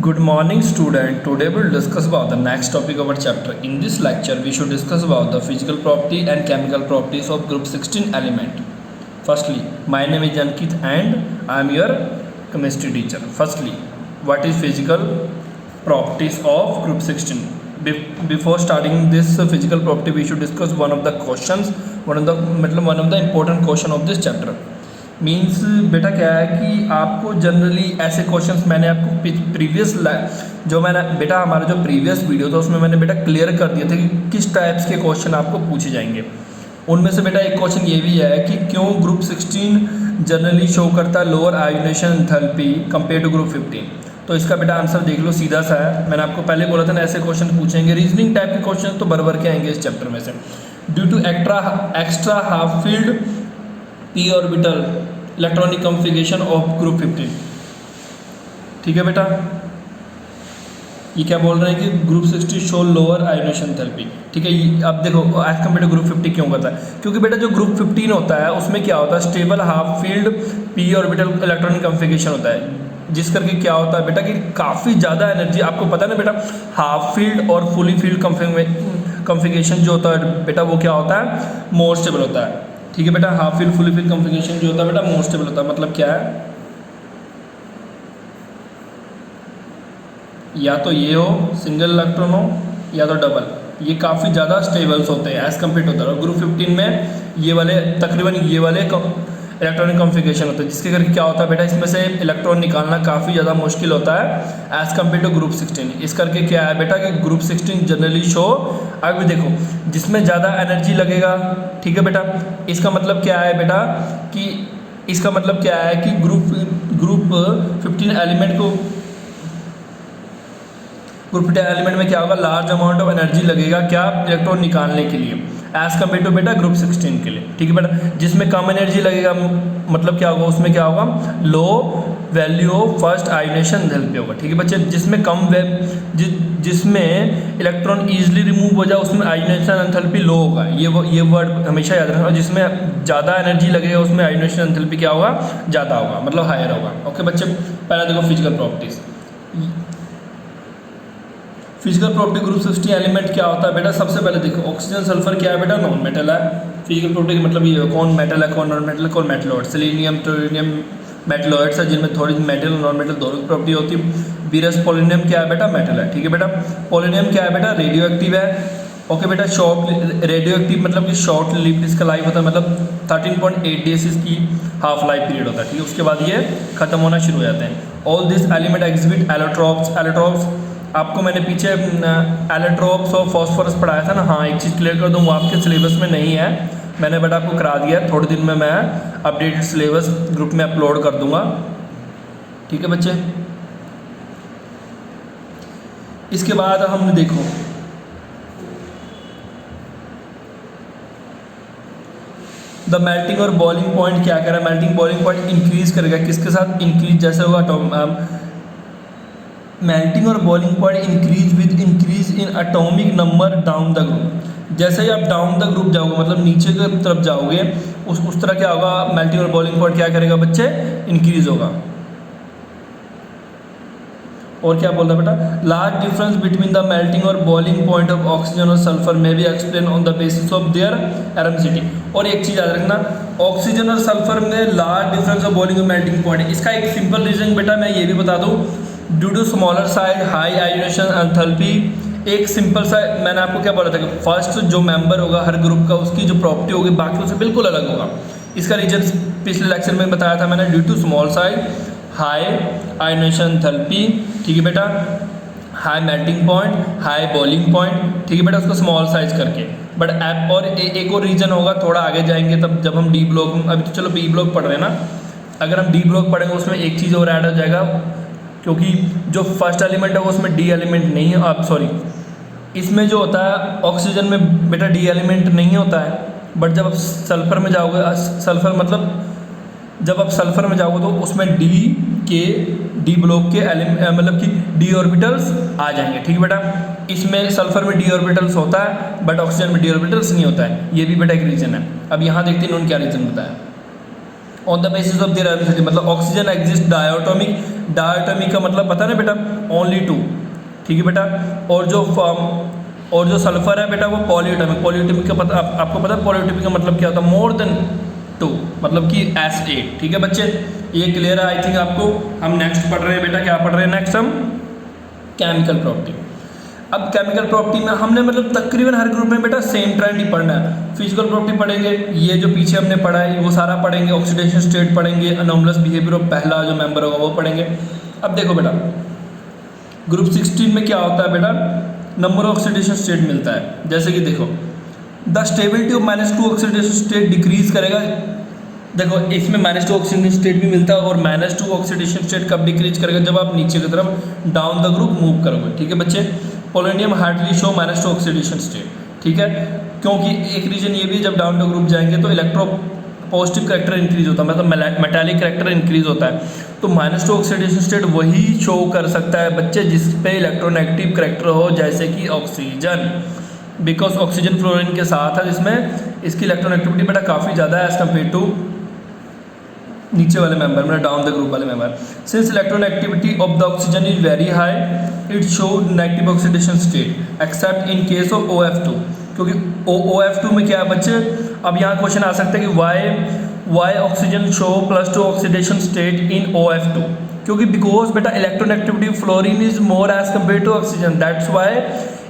Good morning, student. Today we'll discuss about the next topic of our chapter. In this lecture, we should discuss about the physical property and chemical properties of group 16 element. Firstly, my name is Ankit and I am your chemistry teacher. Firstly, what is physical properties of group 16? Before starting this physical property, we should discuss one of the questions, one of the important question of this chapter. Means बेटा क्या है कि आपको generally ऐसे questions मैंने आपको previous जो मैंने बेटा हमारा जो प्रीवियस वीडियो था उसमें मैंने बेटा क्लियर कर दिया था कि किस टाइप्स के क्वेश्चन आपको पूछे जाएंगे। उनमें से बेटा एक क्वेश्चन ये भी है कि क्यों ग्रुप 16 जनरली शो करता है lower ionisation enthalpy compare to group 15। तो इसका बेटा आंसर देख लो, सीधा सा है। मैंने आपको पहले बोला था ना ऐसे क्वेश्चन पूछेंगे। रीजनिंग टाइप के क्वेश्चन तो भर के आएंगे इस चैप्टर में से। Due to extra half filled p orbital electronic configuration of group 15। ठीक है बेटा, ये क्या बोल रहे हैं कि group 16 show lower ionisation enthalpy. ठीक है, अब देखो एज कम्पेयर टू ग्रुप 50 क्यों करता है, क्योंकि बेटा जो ग्रुप 15 होता है उसमें क्या होता है, stable half filled p orbital electronic configuration होता है, जिस करके क्या होता है बेटा कि काफ़ी ज़्यादा एनर्जी, आपको पता है ना बेटा, हाफ फील्ड और फुली फील्ड कॉन्फ़िगरेशन जो होता है बेटा वो क्या होता है, मोर स्टेबल होता है। ठीक है बेटा, half field fully field configuration जो होता है बेटा मोर स्टेबल होता है। मतलब क्या है, या तो ये हो सिंगल इलेक्ट्रॉन हो या तो डबल, ये काफ़ी ज़्यादा स्टेबल्स होते हैं एज़ कम्पेयर टू ग्रुप 15 में ये वाले तकरीबन ये वाले इलेक्ट्रॉनिक कॉन्फ़िगरेशन होता है, जिसके करके क्या होता है बेटा इसमें से इलेक्ट्रॉन निकालना काफ़ी ज़्यादा मुश्किल होता है एज़ कम्पेयर टू ग्रुप 16। इस करके क्या है बेटा कि ग्रुप 16 जनरली शो, अब देखो जिसमें ज़्यादा एनर्जी लगेगा। ठीक है बेटा, इसका मतलब क्या है बेटा कि इसका मतलब क्या है कि ग्रुप 15 एलिमेंट को ग्रुप 15 एलिमेंट में क्या होगा, लार्ज अमाउंट ऑफ एनर्जी लगेगा क्या, इलेक्ट्रॉन निकालने के लिए एज कम्पेयर टू बेटा ग्रुप 16 के लिए। ठीक है बेटा, जिसमें कम एनर्जी लगेगा मतलब क्या होगा, उसमें क्या होगा, low value of first ionisation enthalpy होगा। ठीक है बच्चे, जिसमें जिसमें इलेक्ट्रॉन ईजिली रिमूव हो जाए उसमें आयोनेशन एंथैल्पी लो होगा। ये वर्ड हमेशा याद रखना। जिसमें ज़्यादा एनर्जी लगेगा उसमें आयोनेशन एंथैल्पी क्या होगा, ज़्यादा होगा, मतलब हायर होगा। ओके बच्चे, पहला देखो physical properties. Physical property group 16 element क्या होता है बेटा, सबसे पहले देखो ऑक्सीजन सल्फर क्या है बेटा, नॉन मेटल है। फिजिकल प्रॉपर्टी का मतलब ये है कौन मेटल है कौन नॉन मेटल है, कौन मेटलॉइड, सेलेनियम टोरियम मेटलॉइड्स है जिनमें थोड़ी मेटल और नॉन मेटल दोनों की प्रॉपर्टी होती है। बीरस पोलिनियम क्या है बेटा, मेटल है। ठीक है बेटा, पोलिनियम क्या है बेटा, रेडियो एक्टिव है। ओके बेटा, शॉर्ट रेडियो एक्टिव मतलब कि शॉर्ट लिव्ड इसका लाइफ होता है, मतलब 13.8 डेज इसकी हाफ लाइफ पीरियड होता है। ठीक है, उसके बाद ये खत्म होना शुरू हो जाते हैं। All this element exhibit allotropes. Allotropes आपको मैंने पीछे एलोट्रॉप्स और फॉस्फोरस पढ़ाया था ना। हाँ, एक चीज़ क्लियर कर दूँ, वो आपके सिलेबस में नहीं है, मैंने बेटा आपको करा दिया। थोड़े दिन में मैं अपडेटेड सिलेबस ग्रुप में अपलोड कर दूंगा। ठीक है बच्चे, इसके बाद हमने देखो द मेल्टिंग और बॉइलिंग पॉइंट क्या कह रहा है, मेल्टिंग बॉइलिंग पॉइंट इंक्रीज करेगा, किसके साथ इंक्रीज, जैसे होगा मेल्टिंग और boiling point increase with increase in atomic number down the group. जैसे ही आप डाउन द ग्रुप जाओगे मतलब नीचे की तरफ जाओगे उस तरह क्या होगा, मेल्टिंग और बॉइलिंग पॉइंट क्या करेगा बच्चे, इंक्रीज होगा। और क्या बोल रहा है बेटा, large difference between the melting और बॉइलिंग पॉइंट ऑफ ऑक्सीजन और सल्फर में भी explain on the basis of their atomicity. और एक चीज़ याद रखना, ऑक्सीजन और सल्फर में लार्ज डिफरेंस ऑफ बॉइलिंग और मेल्टिंग पॉइंट, इसका एक सिंपल रीजन बेटा मैं ये भी बता दूँ, due to smaller size high ionisation enthalpy. एक सिंपल सा मैंने आपको क्या बोला था कि फर्स्ट जो मेंबर होगा हर ग्रुप का उसकी जो प्रॉपर्टी होगी बाकी से बिल्कुल अलग होगा। इसका रीजन पिछले लेक्चर में बताया था मैंने, due to small size high ionisation enthalpy. ठीक है बेटा, high melting point high boiling point. ठीक है बेटा, उसको स्मॉल साइज करके। बट और एक और रीजन होगा, थोड़ा आगे जाएंगे तब जब हम डी ब्लॉक, अभी तो चलो बी ब्लॉक पढ़ रहे हैं ना, अगर हम डी ब्लॉक पढ़ेंगे उसमें एक चीज़ और ऐड हो जाएगा, क्योंकि जो फर्स्ट एलिमेंट है वो उसमें डी एलिमेंट नहीं है। अब सॉरी, इसमें जो होता है ऑक्सीजन में बेटा डी एलिमेंट नहीं होता है, बट जब आप सल्फर में जाओगे, सल्फर मतलब जब आप सल्फर में जाओगे तो उसमें डी ब्लॉक के मतलब कि डी ऑर्बिटल्स आ जाएंगे। ठीक है बेटा, इसमें सल्फर में डी ऑर्बिटल्स होता है बट ऑक्सीजन में डी ऑर्बिटल्स नहीं होता है, ये भी बेटा एक रीज़न है। अब यहाँ देखते हैं उन्होंने क्या रीज़न बताया। On the basis of there atomicity, मतलब ऑक्सीजन एग्जिस्ट डायोटॉमिक, डायोटॉमिक का मतलब पता ना बेटा, ओनली टू, ठीक है बेटा। और जो सल्फर है बेटा वो पॉलीएटॉमिक, पॉलीएटॉमिक का पता आपको पता है पॉलीएटॉमिक का मतलब क्या होता है, मोर देन टू, मतलब कि S8, ठीक है बच्चे, ये क्लियर है आई थिंक आपको। हम नेक्स्ट पढ़ रहे हैं बेटा, क्या पढ़ रहे हैं नेक्स्ट हम, केमिकल प्रॉपर्टी। अब केमिकल प्रॉपर्टी में हमने मतलब तकरीबन हर ग्रुप में बेटा सेम ट्रेंड ही पढ़ना है। फिजिकल प्रॉपर्टी पढ़ेंगे, ये जो पीछे हमने पढ़ा है वो सारा पढ़ेंगे, ऑक्सीडेशन स्टेट पढ़ेंगे, अनोमलस बिहेवियर ऑफ पहला जो मेंबर होगा वो पढ़ेंगे। अब देखो बेटा ग्रुप 16 में क्या होता है बेटा, नंबर ऑफ ऑक्सीडेशन स्टेट मिलता है। जैसे कि देखो the stability of -2 oxidation state decrease करेगा। देखो इसमें -2 ऑक्सीडेशन स्टेट भी मिलता है, और -2 ऑक्सीडेशन स्टेट कब डिक्रीज करेगा, जब आप नीचे की तरफ डाउन द ग्रुप मूव करोगे, ठीक है बच्चे। Polonium hardly show -2 oxidation state, ठीक है, क्योंकि एक रीजन ये भी जब डाउन द ग्रुप जाएंगे तो इलेक्ट्रो पॉजिटिव करेक्टर इंक्रीज होता है, मतलब मेटालिक करेक्टर इंक्रीज होता है। तो -2 ऑक्सीडेशन स्टेट वही शो कर सकता है बच्चे जिस पे इलेक्ट्रोनेगेटिव करेक्टर हो, जैसे कि ऑक्सीजन, बिकॉज ऑक्सीजन फ्लोरीन के साथ है, जिसमें इसकी इलेक्ट्रोनेगेटिविटी बेटा काफ़ी ज़्यादा है एज कम्पेयर टू नीचे वाले मेंबर, मतलब डाउन द ग्रुप वाले member. Since electronegativity of the oxygen is very high, it show negative oxidation state accept in case of OF2, क्योंकि OF2 में क्या है बच्चे, अब यहाँ क्वेश्चन आ सकता है कि why oxygen show +2 oxidation state in OF2, क्योंकि बिकॉज बेटा electronegativity fluorine is more as compare to oxygen, that's why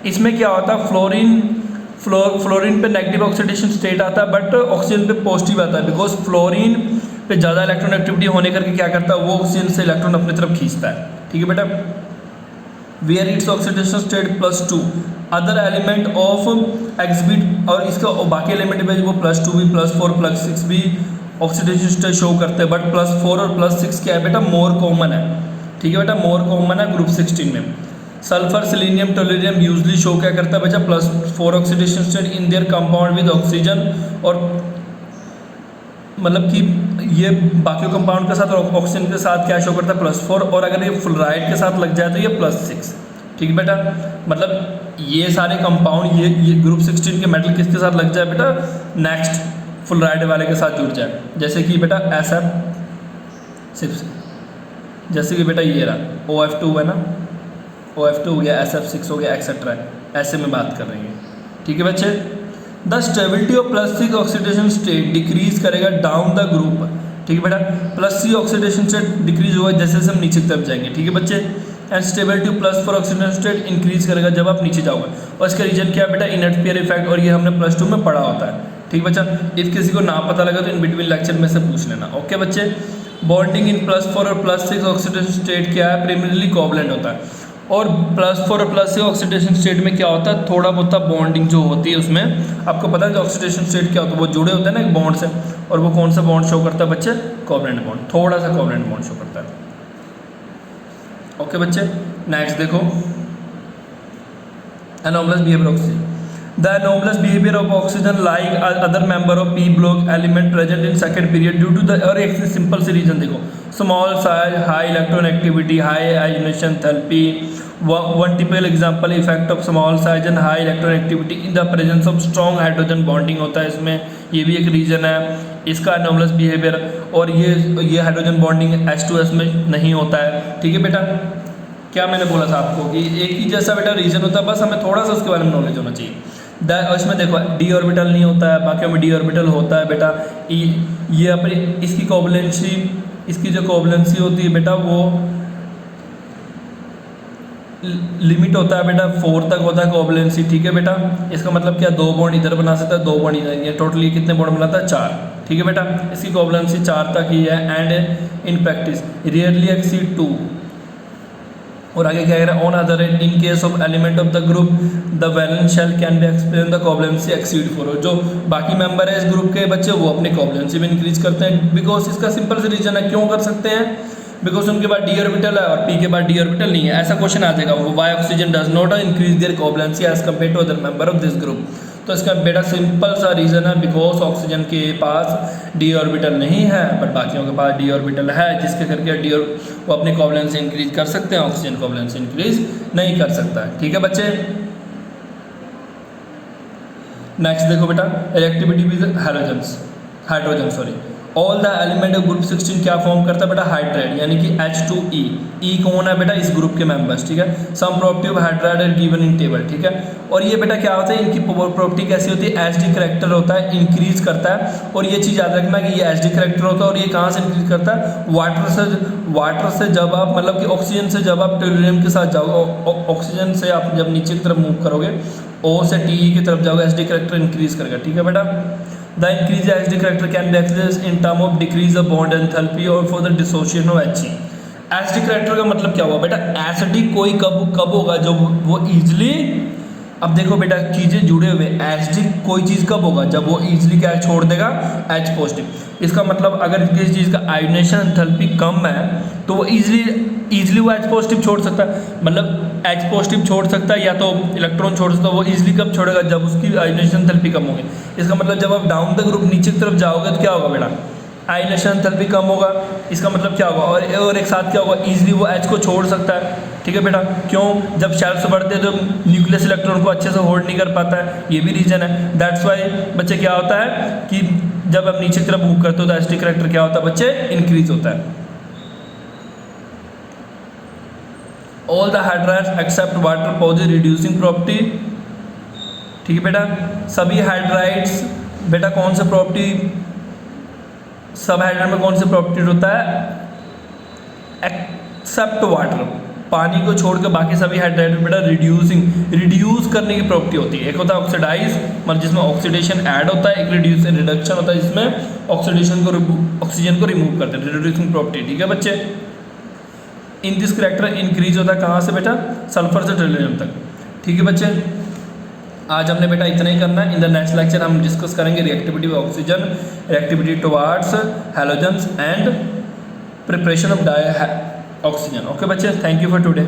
इसमें क्या होता है, फ्लोरीन पे नेगेटिव ऑक्सीडेशन स्टेट आता है बट ऑक्सीजन पे पॉजिटिव आता है, बिकॉज फ्लोरीन पे ज़्यादा इलेक्ट्रोनेगेटिविटी होने करके क्या करता है, वो ऑक्सीजन से इलेक्ट्रॉन अपनी तरफ खींचता है, ठीक है बेटा। Where its oxidation state +2 other element of exhibit, और इसका बाकी एलिमेंट में वो +2 भी, +4, +6 भी ऑक्सीडेशन स्टेट शो करते हैं, बट +4 और +6 क्या है बेटा, मोर कॉमन है, ठीक है बेटा, मोर कॉमन है ग्रुप 16 में। सल्फर, सेलेनियम, टोल्यूरियम यूजली शो क्या करता है बच्चा, +4 oxidation state in their compound with oxygen, और मतलब कि ये बाकी कंपाउंड के साथ और ऑक्सीजन के साथ क्या शो करता है, +4, और अगर ये फ्लोराइड के साथ लग जाए तो ये +6, ठीक है बेटा। मतलब ये सारे कंपाउंड ये ग्रुप 16 के मेटल किसके साथ लग जाए बेटा, नेक्स्ट फ्लोराइड वाले के साथ जुड़ जाए, जैसे कि बेटा SF6, जैसे कि बेटा ये रहा OF2 है ना, OF2 हो गया, SF6 हो गया, एक्सेट्रा, ऐसे में बात कर रही है, ठीक है बच्चे। The stability of +6 oxidation state decrease करेगा डाउन द ग्रुप, ठीक है बेटा, +3 ऑक्सीडेशन स्टेट डिक्रीज होगा जैसे जैसे हम नीचे की तरफ जाएंगे, ठीक है बच्चे। And stability +4 oxidation state increase करेगा जब आप नीचे जाओगे, और इसका रीजन क्या है बेटा, इनर्ट पेयर इफेक्ट, और ये हमने +2 में पढ़ा होता है, ठीक बच्चा। इफ किसी को ना पता लगा तो इन बिटवीन लेक्चर में से पूछ लेना, ओके बच्चे। बॉन्डिंग इन +4 और +6 ऑक्सीडेशन स्टेट क्या है, प्रिमिनरली कोवलेंट होता है, और +4 और +6 ऑक्सीडेशन स्टेट में क्या होता है, थोड़ा बहुत बॉन्डिंग जो होती है उसमें, आपको पता है कि ऑक्सीडेशन स्टेट क्या होता है, वो जुड़े होते हैं ना एक बॉन्ड से, और वो कौन सा बॉन्ड शो करता है बच्चे, कोवलेंट बॉन्ड, थोड़ा सा कोवलेंट बॉन्ड शो करता है, ओके बच्चे। नेक्स्ट देखो anomalous behaviour oxygen, the anomalous behaviour of oxygen like other member of P block element present in second period due to the, और एक सिंपल सी रीजन देखो, small size, high electronegativity, high ionisation therapy, one typical example effect of small size and high electronegativity in the presence of strong hydrogen bonding होता है इसमें, ये भी एक रीजन है इसका एनोमलस बिहेवियर, और ये हाइड्रोजन बॉन्डिंग H2S में नहीं होता है, ठीक है बेटा। क्या मैंने बोला था आपको कि एक ही जैसा बेटा रीजन होता है, बस हमें थोड़ा सा उसके बारे में नॉलेज होना चाहिए। इसमें देखो d ऑर्बिटल नहीं होता है, बाकी में d ऑर्बिटल होता है बेटा। ये अपनी इसकी कोवलेंसी, इसकी जो कोवलेंसी होती है बेटा वो लिमिट होता है बेटा 4 तक होता है कोवलेंसी, ठीक है बेटा। इसका मतलब क्या, 2 बॉन्ड इधर बना सकता है, 2 बॉन्ड इधर, ये टोटली कितने बॉन्ड बनाता है, 4, ठीक है बेटा। इसकी कोवलेंसी 4 तक ही है, and in practice rarely exceed 2, और आगे क्या कह रहा है, on other end in case of element of the group the valence shell can be explain the covalency exceed 4, जो बाकी मेंबर है इस ग्रुप के बच्चे वो अपनी कोवलेंसी में इंक्रीज करते हैं, बिकॉज इसका सिंपल से रीजन है, क्यों कर सकते हैं, बिकॉज उनके पास d ऑर्बिटल है और p के पास d ऑर्बिटल नहीं है। ऐसा क्वेश्चन आ जाएगा, why oxygen does not increase their covalency as compare to other member of this group, तो इसका बेटा सिंपल सा रीज़न है, बिकॉज ऑक्सीजन के पास d ऑर्बिटल नहीं है बट बाकियों के पास d ऑर्बिटल है, जिसके करके वो अपनी कोवलेंसी इंक्रीज कर सकते हैं, ऑक्सीजन कोवलेंसी इंक्रीज नहीं कर सकता है, ठीक है बच्चे। नेक्स्ट देखो बेटा, reactivity with hydrogen, all the element of group 16 क्या फॉर्म करता है बेटा, हाइड्राइड, यानी कि H2E। ई कौन है बेटा, इस ग्रुप के मेंबर्स, ठीक है। Some property of hydride are given in table, ठीक है। और ये बेटा क्या होता है, इनकी प्रॉपर्टी कैसी होती है, एच डी करेक्टर होता है, इंक्रीज करता है। और ये चीज़ याद रखना कि ये एच डी करेक्टर होता है और ये कहाँ से इंक्रीज करता है, वाटर से जब आप मतलब कि ऑक्सीजन से जब आप टेलुरियम के साथ जाओगे, ऑक्सीजन से आप जब नीचे की तरफ मूव करोगे, ओ से टी की तरफ जाओगे, एच डी करेक्टर इंक्रीज करेगा, ठीक है बेटा। The increase in HD character can be expressed in term of decrease of bond enthalpy or for the dissociation of He। HD character का मतलब क्या हुआ बेटा, एसिडी कोई कब होगा जब वो इजीली, अब देखो बेटा चीज़ें जुड़े हुए, एसिडिक कोई चीज़ कब होगा, जब वो इजीली क्या छोड़ देगा, H पॉजिटिव। इसका मतलब अगर किसी चीज़ का आयोनेशन एंथैल्पी कम है तो वो इजीली वो H पॉजिटिव छोड़ सकता है, मतलब H पॉजिटिव छोड़ सकता है या तो इलेक्ट्रॉन छोड़ सकता है। वो इजीली कब छोड़ेगा, जब उसकी आयोनेशन एंथैल्पी कम होगी। इसका मतलब जब आप डाउन द ग्रुप नीचे की तरफ जाओगे तो क्या होगा बेटा, आयोनेशन एंथैल्पी कम होगा। इसका मतलब क्या होगा, और एक साथ क्या होगा, इजीली वो H को छोड़ सकता है, ठीक है बेटा। क्यों, जब शेल्स बढ़ते हैं तो न्यूक्लियस इलेक्ट्रॉन को अच्छे से होल्ड नहीं कर पाता है, ये भी रीजन है। दैट्स वाई बच्चे क्या होता है कि जब आप नीचे की तरफ मूव करते हो तो एच करेक्टर क्या होता है बच्चे, इंक्रीज होता है। All the hydrides except water positive reducing property, ठीक है बेटा। सभी हाइड्राइड्स बेटा कौन से प्रॉपर्टी, सब हाइड्राइड में कौन से प्रॉपर्टी होता है, एक्सेप्ट वाटर, पानी को छोड़ के बाकी सभी हाइड्राइड में बेटा रिड्यूस करने की प्रॉपर्टी होती है। एक होता है ऑक्सीडाइज, मतलब जिसमें ऑक्सीडेशन ऐड होता है, एक रिडक्शन होता है जिसमें ऑक्सीजन को रिमूव करते हैं, रिड्यूसिंग प्रॉपर्टी, ठीक है बच्चे। इन दिस करेक्टर इंक्रीज होता है कहाँ से बेटा, सल्फर से टेलुरियम तक, ठीक है बच्चे। आज हमने बेटा इतना ही करना है। इन द नेक्स्ट लेक्चर हम डिस्कस करेंगे reactivity of oxygen, reactivity towards halogens and preparation of oxygen. Okay बच्चे, थैंक यू फॉर टुडे।